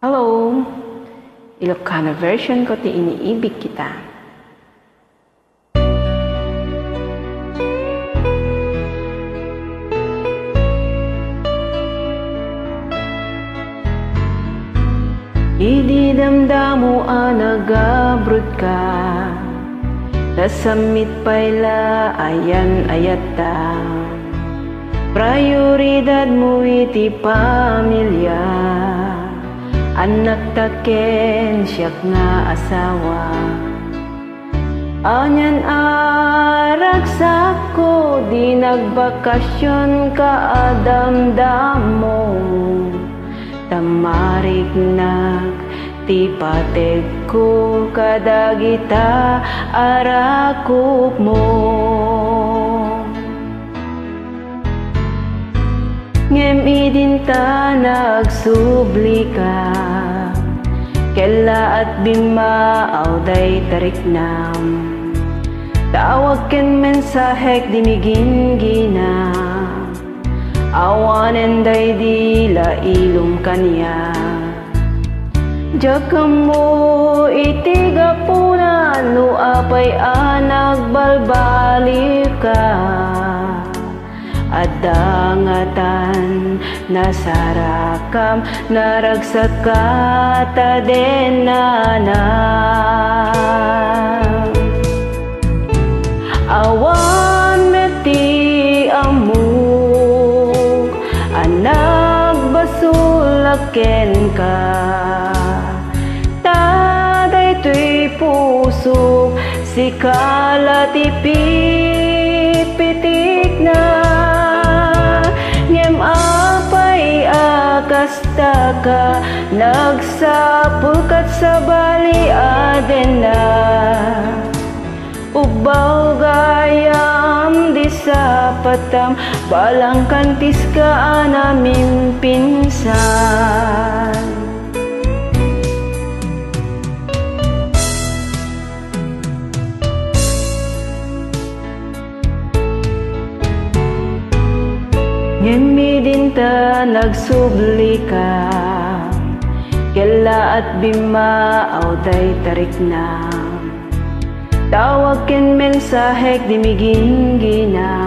Hello! Ilocano version ko ti iniibig kita. Ididamdamo nagabrod ka, nasamit payla ayan ayata. Prioridad mo iti pamilya, anak taken siyak nga asawa. Anyan aragsak ko, di nagbakasyon ka adamdamo. Tamarik nag ti pateg ko kadagita arakop mo. Ngem idin ta nagsubli ka, kela at bimaaw day tariknam. Tawag ken mensahek dinigin gina, awanen day dila ilum kanya. Jakam mo itigapunan no apay balbalik ka. Adangatan nasarakam naragsak ka tadenana. Awan meti amuk anak basulaken ka. Taday tuy pusok sikala tipit pitik na. Kastaka nagsapulkat sa bali adena. Ubaw gayam di sa patam, balang kantis ka namin pinsan. Ngemi ta nagsubli ka, kela at bimaaw day tarik na. Tawag ken mensahek dimigin gina,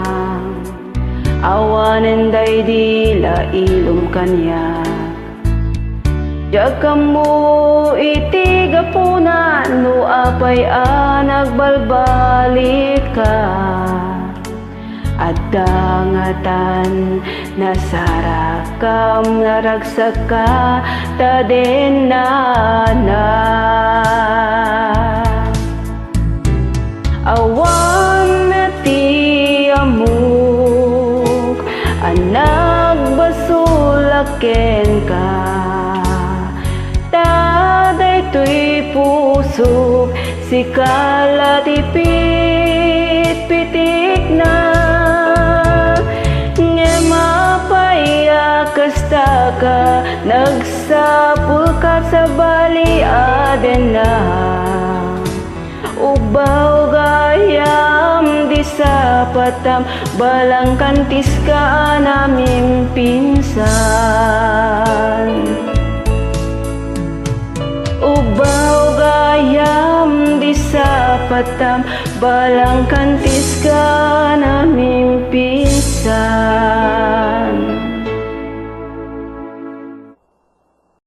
awanen day dila ilum kanya. Jakam mo itigapunan no apay nagbalbalik ka. Adangatan nasarakam naragsak ka tadenana. Awan meti amuk anak basulaken ka. Taday tuy pusok sikala tipit pitik na. Kastaka nagsapulkat sa bali adena. Ubaw gayam di sa patam, balang kantis ka namin pinsan. Ubaw gayam di sa patam, balang kantis ka namin pinsan.